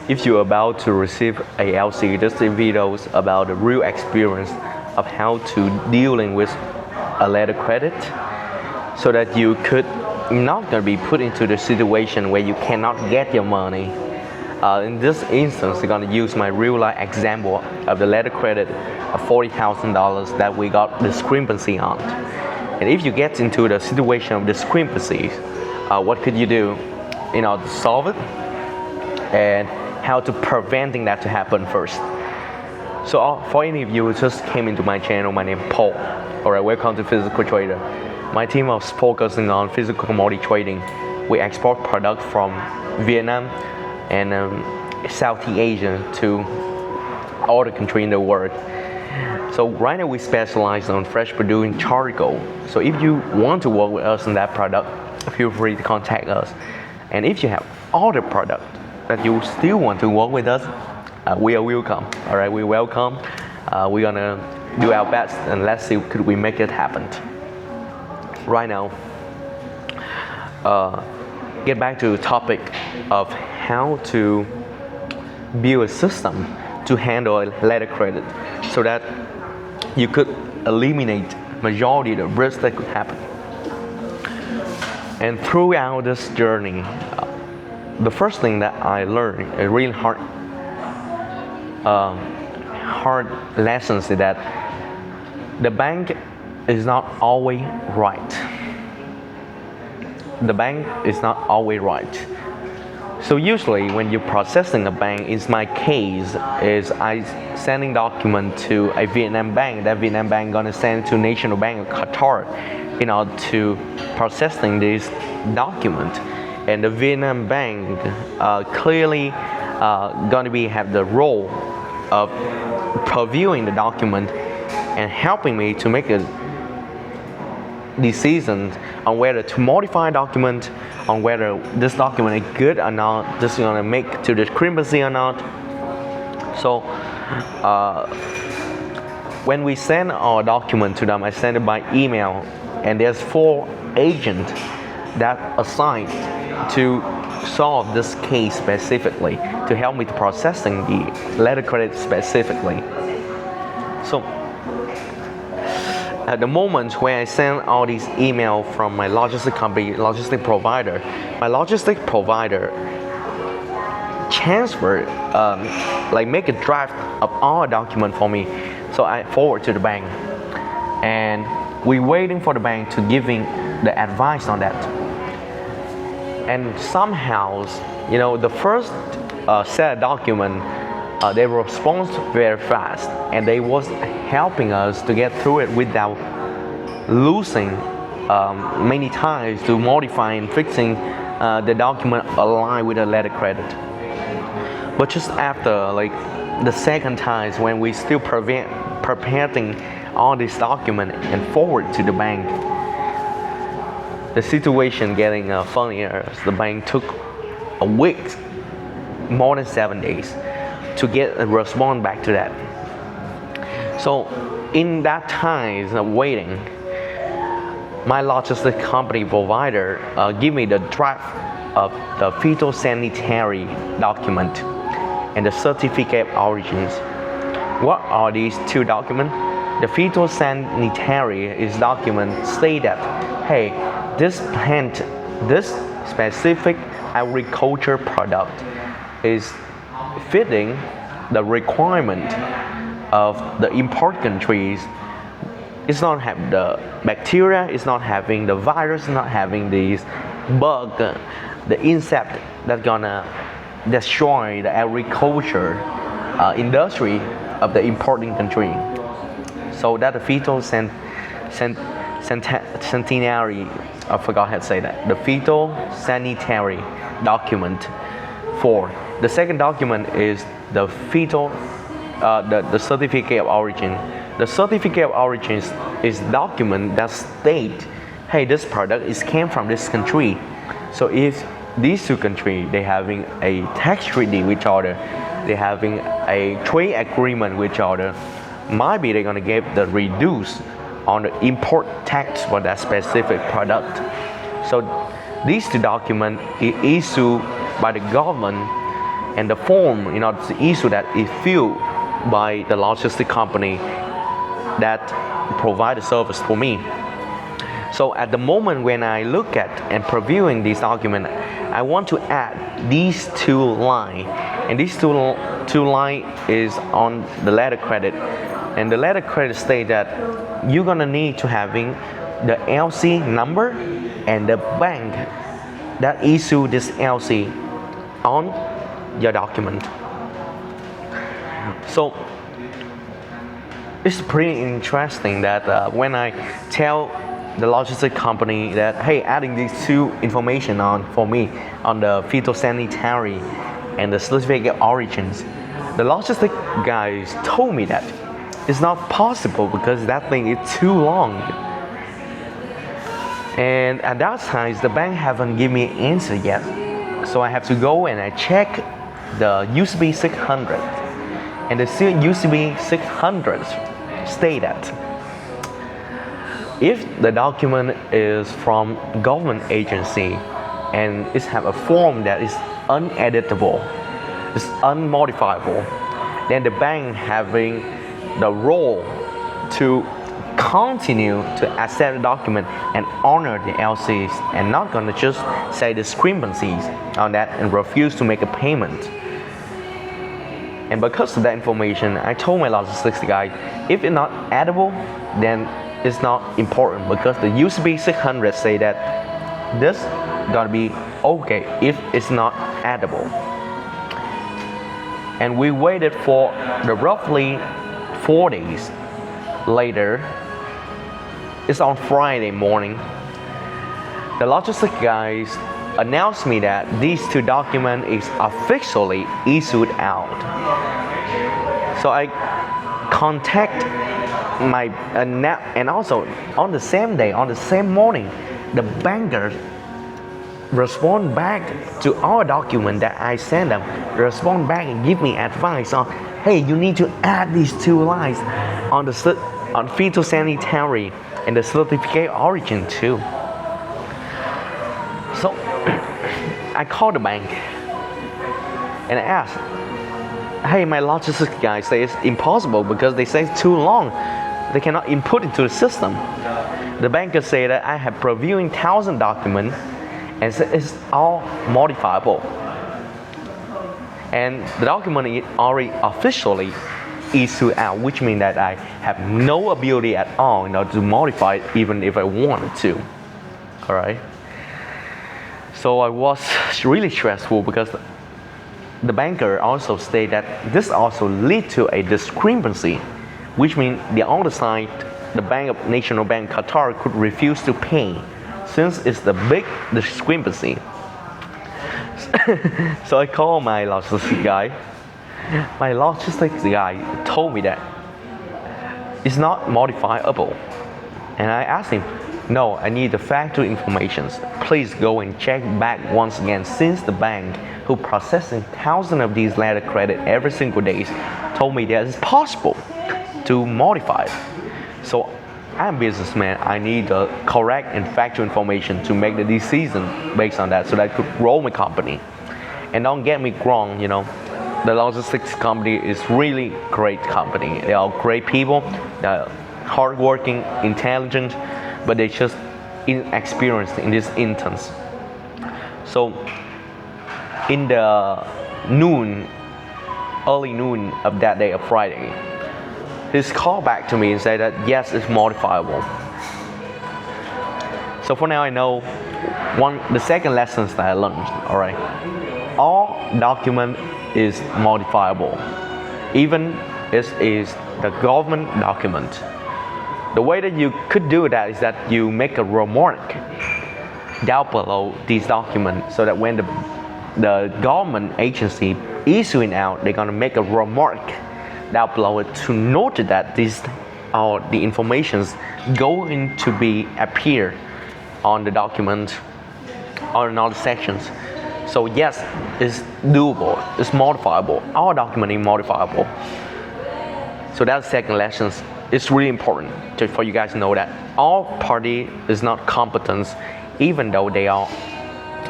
if you're about to receive a LC, just videos about the real experience of how to dealing with a letter credit, so that you could not gonna be put into the situation where you cannot get your money. In this instance, I'm gonna use my real life example of the letter credit of $40,000 that we got discrepancy on. And if you get into the situation of discrepancy, what could you do, to solve it, and how to preventing that to happen first. So for any of you who just came into my channel, my name is Paul. Alright, welcome to Physical Trader. My team is focusing on physical commodity trading. We export products from Vietnam and Southeast Asia to all the countries in the world. So right now we specialize on fresh producing charcoal. So if you want to work with us on that product, feel free to contact us. And if you have other product that you still want to work with us, we are welcome. All right, we welcome. We're gonna do our best, and let's see could we make it happen. Right now, get back to the topic of how to build a system to handle letter credit, so that you could eliminate majority of the risk that could happen. And throughout this journey, the first thing that I learned, a really hard lessons, is that the bank is not always right. The bank is not always right. So usually when you're processing a bank, in my case, is I sending document to a Vietnam bank. That Vietnam bank gonna send to National Bank of Qatar, to processing this document. And the Vietnam bank clearly gonna have the role of previewing the document and helping me to make a decision on whether to modify a document, on whether this document is good or not, this is gonna make to discrepancy or not. So when we send our document to them, I send it by email, and there's 4 agents that assigned to solve this case specifically, to help me to processing the letter credit specifically. So at the moment when I send all these emails from my logistic company, logistic provider, my logistic provider transfer, make a draft of all document for me. So I forward to the bank, and we waiting for the bank to giving the advice on that. And somehow, the first set of document, they respond very fast, and they was helping us to get through it without losing many times to modify and fixing the document aligned with the letter credit. But just after the second time, when we still preparing all this document and forward to the bank, the situation getting funnier. The bank took a week, more than 7 days, to get a response back to that. So in that time of waiting, my logistic company provider give me the draft of the phytosanitary document and the certificate of origins. What are these 2 documents? The phytosanitary is document say that, hey, this plant, this specific agriculture product is fitting the requirement of the import countries. It's not have the bacteria, it's not having the virus, it's not having these bug, the insect that's gonna destroy the agriculture industry of the importing country. So that the phytosanitary, I forgot how to say that. The phytosanitary document 4. The second document is the the certificate of origin. The certificate of origin is document that state, hey, this product came from this country. So if these 2 countries, they having a tax treaty with each other, they having a trade agreement with each other, might be they're gonna give the reduce on the import tax for that specific product. So these 2 documents is issued by the government and the form, the issue that is filled by the logistic company that provide the service for me. So at the moment when I look at and previewing this document, I want to add these two lines, and these two lines is on the letter credit, and the letter credit state that you're gonna need to having the LC number and the bank that issue this LC on your document. So it's pretty interesting that when I tell the logistic company that, hey, adding these two information on for me on the phytosanitary and the certificate of origins, the logistic guys told me that it's not possible because that thing is too long. And at that time, the bank haven't given me an answer yet. So I have to go and I check the USD 600. And the USD 600 state that if the document is from government agency and it have a form that is uneditable, it's unmodifiable, then the bank having the role to continue to accept the document and honor the LCs and not gonna just say discrepancies on that and refuse to make a payment. And because of that information, I told my logistics guy, if it's not addable, then it's not important because the USD 600 say that this gotta be okay if it's not addable. And we waited for the roughly 4 days later. It's on Friday morning. The logistic guys announced me that these two documents is officially issued out. So I contact my and also on the same day, on the same morning, the banker respond back to our document that I sent them, respond back and give me advice on, hey, you need to add these two lines on phytosanitary and the certificate of origin too. So I called the bank and I asked, hey, my logistics guy says it's impossible because they say it's too long. They cannot input it to the system. The banker said that I have previewing 1,000 documents and said it's all modifiable. And the document is already officially issued out, which means that I have no ability at all, to modify it even if I wanted to. All right. So I was really stressful because the banker also stated that this also lead to a discrepancy, which means the other side, the National Bank Qatar could refuse to pay since it's the big discrepancy. So I called my logistics guy. My logistics guy told me that it's not modifiable. And I asked him, no, I need the factory information. Please go and check back once again, since the bank who processing thousands of these letter credit every single day told me that it's possible to modify. So I'm a businessman, I need the correct and factual information to make the decision based on that so that I could grow my company. And don't get me wrong, the logistics company is really great company. They are great people, they're hardworking, intelligent, but they're just inexperienced in this instance. So in the early noon of that day of Friday, he's called back to me and said that yes, it's modifiable. So for now I know the second lesson that I learned, all right, all document is modifiable, even if it is the government document. The way that you could do that is that you make a remark down below these documents so that when the government agency issuing out, they're gonna make a remark down below it to note that these are the informations going to be appear on the document or in all the sections. So yes, it's doable, it's modifiable. Our document is modifiable. So that's the second lesson. It's really important for you guys to know that all party is not competent, even though they are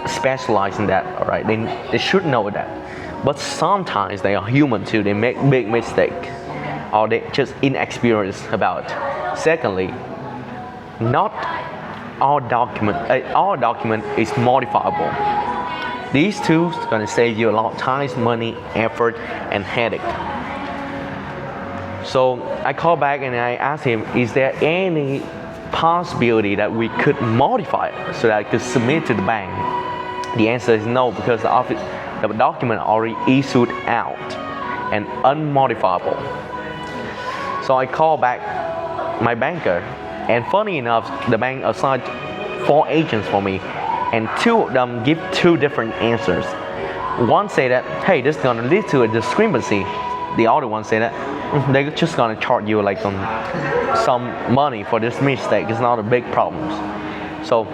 specialized in that. All right, they should know that. but sometimes they are human too. They make big mistake, or they just inexperienced about. Secondly, not all document is modifiable. These two are going to save you a lot of time, money, effort, and headache. So I called back and I asked him, is there any possibility that we could modify it so that I could submit to the bank? The answer is no, because the document already issued out and unmodifiable. So I called back my banker, and funny enough, the bank assigned 4 agents for me, and 2 of them give 2 different answers. One say that, hey, this is gonna lead to a discrepancy. The other one say that they're just gonna charge you like some money for this mistake. It's not a big problem. So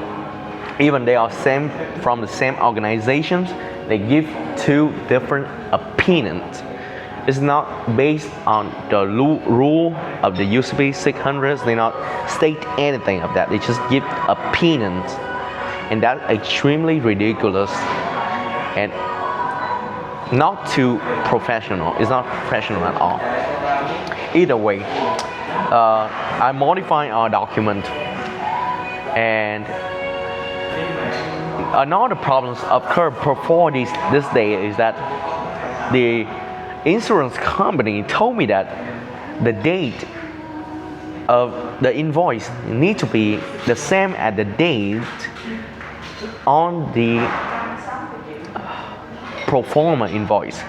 even they are from the same organizations, they give 2 different opinions. It's not based on the rule of the USD 600s. They not state anything of that. They just give opinions, and that's extremely ridiculous and not too professional. It's not professional at all. Either way, I modify our document, and another problems occur before this day is that the insurance company told me that the date of the invoice need to be the same as the date on the pro forma invoice.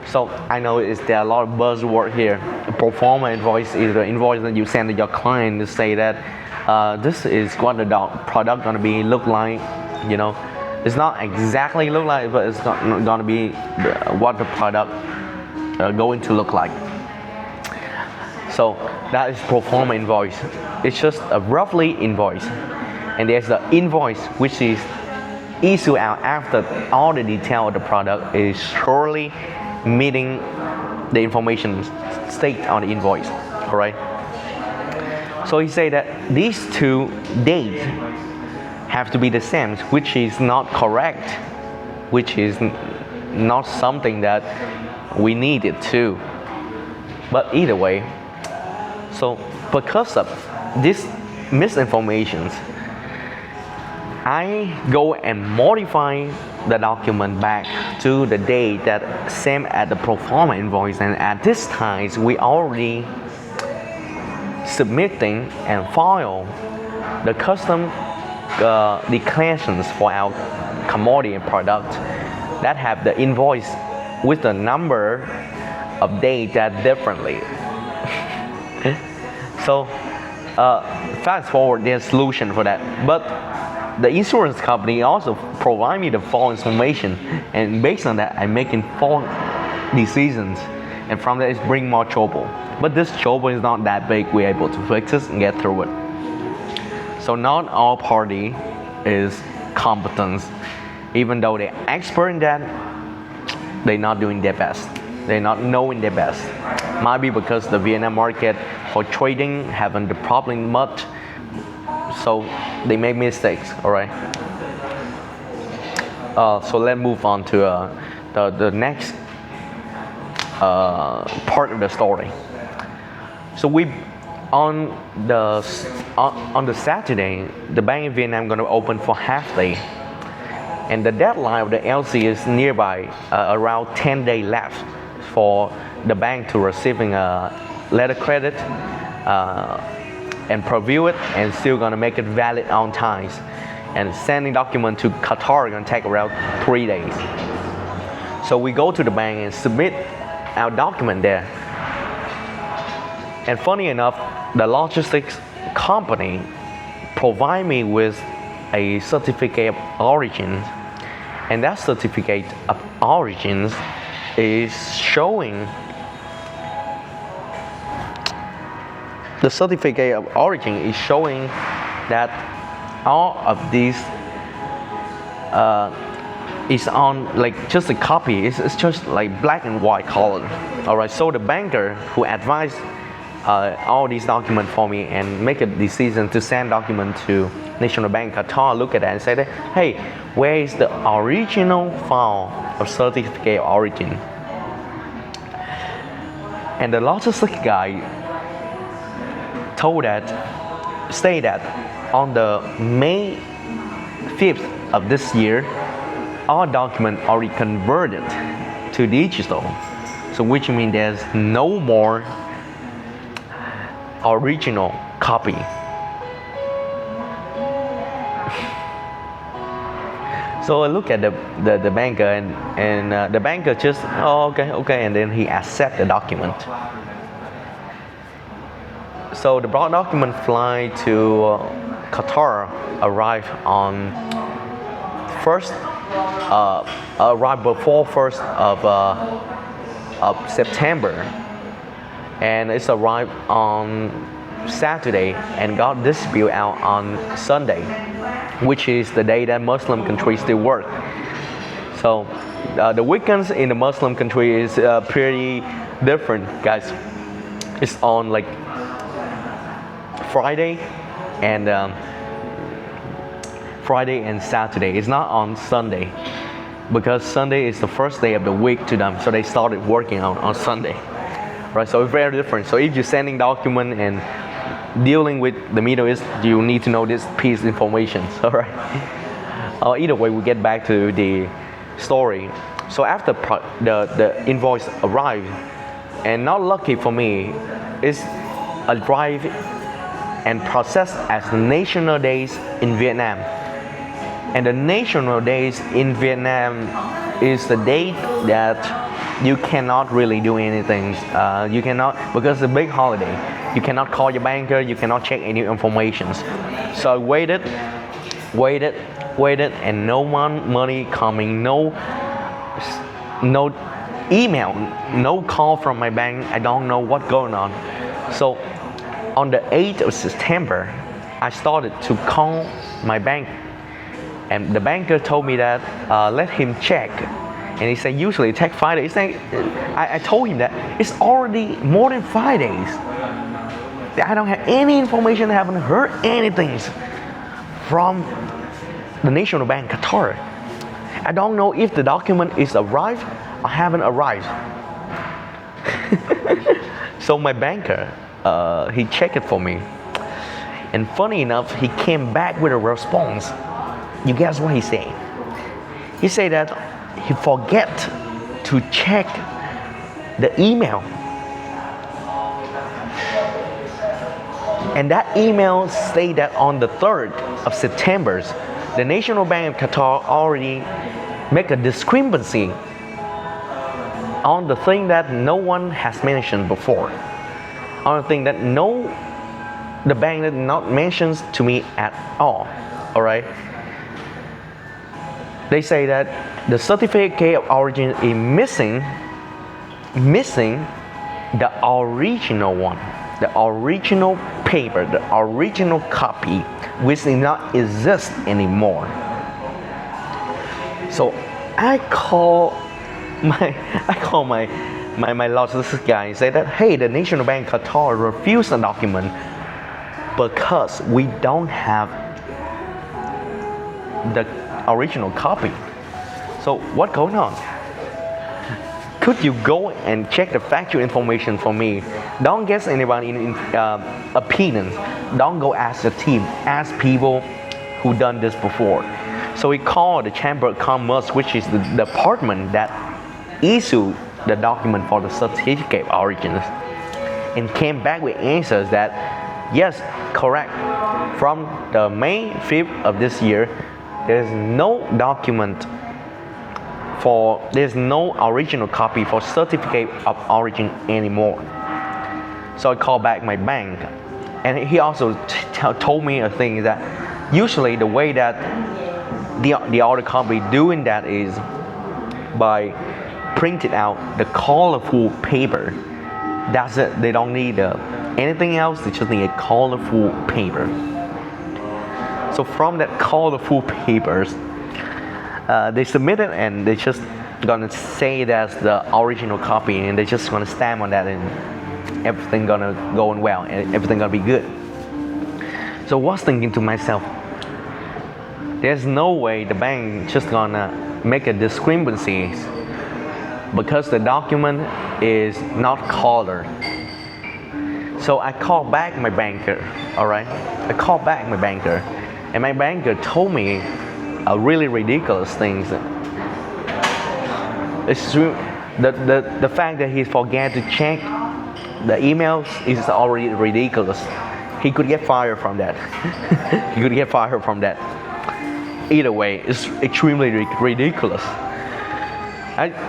So I know there are a lot of buzzword here. Pro forma invoice is the invoice that you send to your client to say that this is what the product gonna be look like. You know, it's not exactly look like, but it's not gonna be what the product going to look like. So that is pro forma invoice. It's just a roughly invoice, and there's the invoice which is issued out after all the detail of the product is surely meeting the information stated on the invoice. All right. So he said that these 2 dates have to be the same, which is not correct, which is not something that we needed to. But either way, so because of this misinformations, I go and modify the document back to the date that same as the pro forma invoice, and at this time we already submitting and file the custom declarations for our commodity product that have the invoice with the number of days that differently. So fast forward, there's a solution for that, but the insurance company also provide me the false information, and based on that I make informed decisions, and from that it's bring more trouble. But this trouble is not that big. We're able to fix it and get through it. So not all party is competent. Even though they're expert in that, they're not doing their best. They're not knowing their best. Might be because the Vietnam market for trading haven't the problem much, so they make mistakes. All right. So let's move on to the next part of the story. So on the Saturday, the bank in Vietnam gonna open for half day, and the deadline of the LC is nearby, around 10 days left for the bank to receiving a letter credit and preview it, and still gonna make it valid on time. And sending document to Qatar gonna take around 3 days. So we go to the bank and submit our document there. And funny enough, the logistics company provide me with a certificate of origin, and that certificate of origin is showing that all of these is on like just a copy. It's just like black and white color. All right. So the banker who advised all these documents for me and make a decision to send document to National Bank Qatar. Look at that and say that, hey, where is the original file of certificate of origin? And the logistics guy say that on the May 5th of this year, our document already converted to digital. So which means there's no more original copy. So I look at the banker and the banker just, oh, okay, and then he accept the document. So the broad document flight to Qatar arrived on arrived before 1st of September, and it's arrived on Saturday and got distributed out on Sunday, which is the day that Muslim countries still work. So the weekends in the Muslim country is pretty different, guys. It's on like Friday and Saturday. It's not on Sunday, because Sunday is the first day of the week to them, so they started working on Sunday, right? So it's very different. So if you're sending document and dealing with the Middle East, you need to know this piece of information. All right. Either way, we get back to the story. So after the invoice arrived, and not lucky for me, it's arrived and processed as National Days in Vietnam. And the National Days in Vietnam is the date that you cannot really do anything. You cannot, because it's a big holiday. You cannot call your banker. You cannot check any information. So I waited, and no money coming. No email, no call from my bank. I don't know what's going on. So on the 8th of September, I started to call my bank, and the banker told me that let him check. And he said usually it takes 5 days. I told him that it's already more than 5 days. I don't have any information. I haven't heard anything from the National Bank Qatar. I don't know if the document is arrived or haven't arrived. So my banker, he checked it for me. And funny enough, he came back with a response. You guess what he said? He said that he forget to check the email. And that email say that on the 3rd of September, the National Bank of Qatar already make a discrepancy on the thing that no one has mentioned before. On the thing that the bank did not mention to me at all. All right. They say that the certificate of origin is missing the original one, the original paper, the original copy, which does not exist anymore. So I call my logistics guy and say that, hey, the National Bank Qatar refused the document because we don't have the original copy. So what's going on? Could you go and check the factual information for me? Don't guess anybody in opinions. Don't go ask the team. Ask people who done this before. So we called the Chamber of Commerce, which is the department that issued the document for the certificate of origin, and came back with answers that yes, correct. From the May 5th of this year, there's no document there's no original copy for certificate of origin anymore. So I called back my bank, and he also told me a thing that usually the way that the other company doing that is by printing out the colorful paper. That's it. They don't need anything else. They just need a colorful paper. So from that colorful papers, they submit it, and they just gonna say that's the original copy, and they just gonna stamp on that, and everything gonna go well and everything gonna be good. So I was thinking to myself, there's no way the bank just gonna make a discrepancy because the document is not colored. So I called back my banker, all right? I called back my banker, and my banker told me a really ridiculous things. It's true. The fact that he forgot to check the emails is already ridiculous. He could get fired from that. He could get fired from that. Either way, it's extremely ridiculous.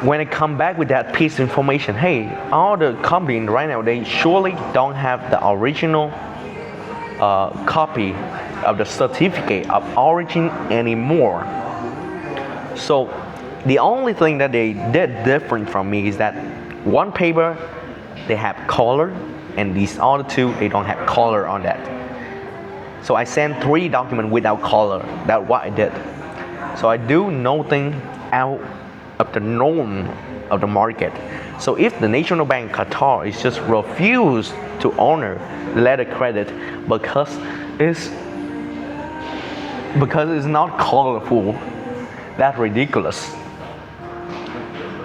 When I come back with that piece of information, hey, all the companies right now, they surely don't have the original copy of the certificate of origin anymore. So the only thing that they did different from me is that one paper they have color, and these other two they don't have color on that. So I sent 3 documents without color. That's what I did. So I do nothing out of the norm of the market. So if the National Bank Qatar is just refused to honor the letter credit because it's not colorful, that's ridiculous.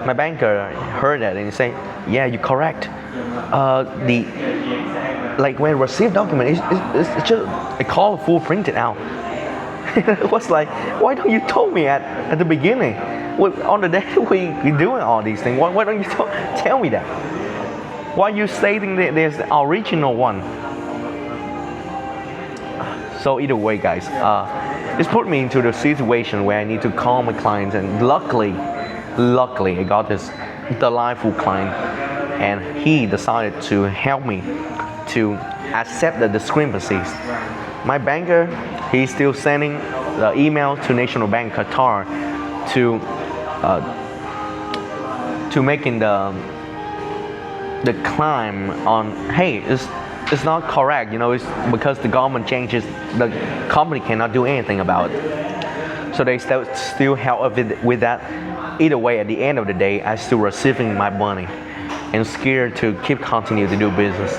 My banker heard that and he said, yeah, you're correct. When I received document, it's just a colorful printed out. It was like, why don't you told me at the beginning? On the day we're doing all these things, why don't you tell me that? Why are you stating that there's the original one? So either way, guys, it's put me into the situation where I need to call my clients, and luckily I got this delightful client, and he decided to help me to accept the discrepancies. My banker, he's still sending the email to National Bank Qatar to making the claim on, hey, it's not correct, it's because the government changes, the company cannot do anything about it. So they still help with that. Either way, at the end of the day, I still receiving my money and scared to continue to do business.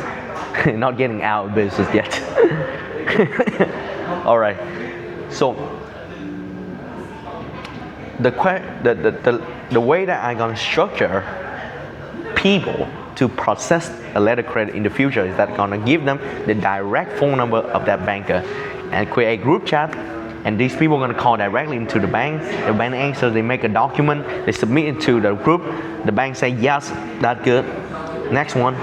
Not getting out of business yet. All right. So the way that I'm gonna structure people to process a letter of credit in the future is that gonna give them the direct phone number of that banker and create a group chat, and these people are gonna call directly into the bank. The bank answers, they make a document, they submit it to the group. The bank say yes, that's good. Next one.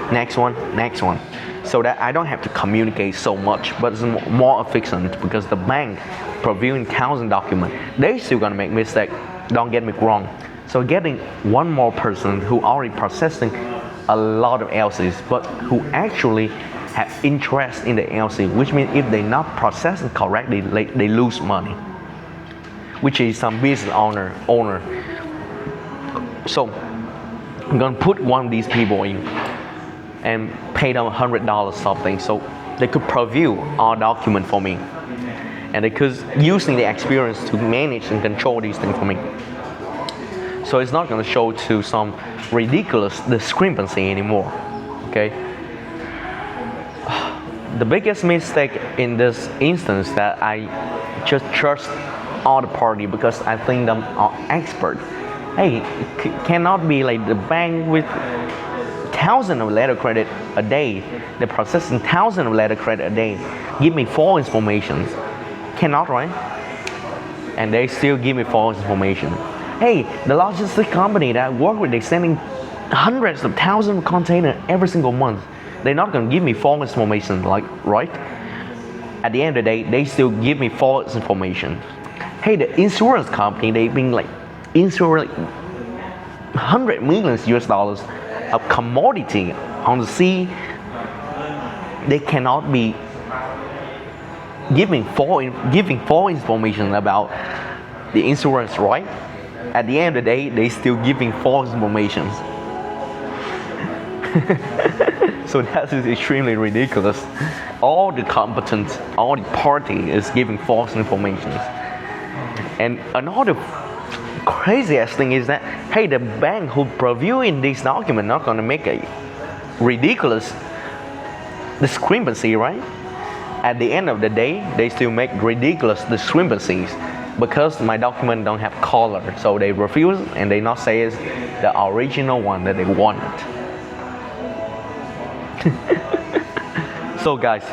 So that I don't have to communicate so much, but it's more efficient because the bank reviewing 1,000 documents, they still gonna make mistake. Don't get me wrong. So getting one more person who already processing a lot of LCs, but who actually have interest in the LC, which means if they're not processing correctly, they lose money, which is some business owner. So I'm gonna put one of these people in and pay them $100 something, so they could preview our document for me, and they could using the experience to manage and control these things for me. So it's not going to show to some ridiculous discrepancy anymore. Okay. The biggest mistake in this instance that I just trust all the party because I think them are expert. Hey, it cannot be like the bank with thousands of letter credit a day. They're processing thousands of letter credit a day. Give me false information. Cannot, right? And they still give me false information. Hey, the logistics company that I work with, they're sending hundreds of thousands of containers every single month. They're not gonna give me false information, right? At the end of the day, they still give me false information. Hey, the insurance company, they've been insuring $100 million of commodity on the sea. They cannot be giving false information about the insurance, right? At the end of the day, they still giving false information. So that is extremely ridiculous. All the party is giving false information. And another craziest thing is that, hey, the bank who reviewing this document not gonna make a ridiculous discrepancy, right? At the end of the day, they still make ridiculous discrepancies because my document don't have color, so they refuse and they not say it's the original one that they wanted. So guys,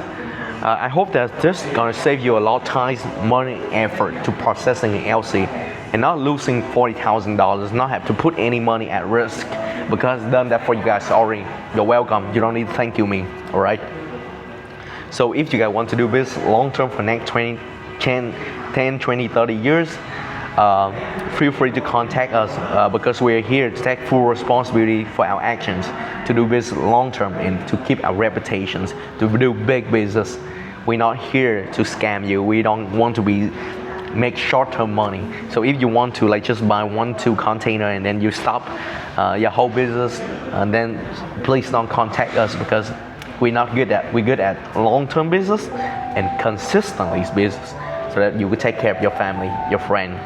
I hope that this is gonna save you a lot of time, money, effort to processing an LC and not losing $40,000, not have to put any money at risk because I've done that for you guys already. You're welcome. You don't need to thank you me, all right? So if you guys want to do this long term for next 10, 20, 30 years, feel free to contact us because we're here to take full responsibility for our actions, to do this long term and to keep our reputations, to do big business. We're not here to scam you. We don't want to make short-term money. So if you want to just buy 1-2 container and then you stop your whole business, then please don't contact us because we're good at long-term business and consistently business, so that you will take care of your family, your friend,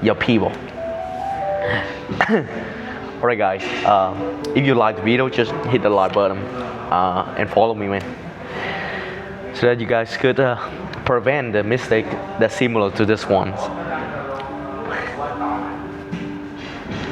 your people. Alright guys, if you like the video, just hit the like button and follow me, man, so that you guys could prevent the mistake that's similar to this one.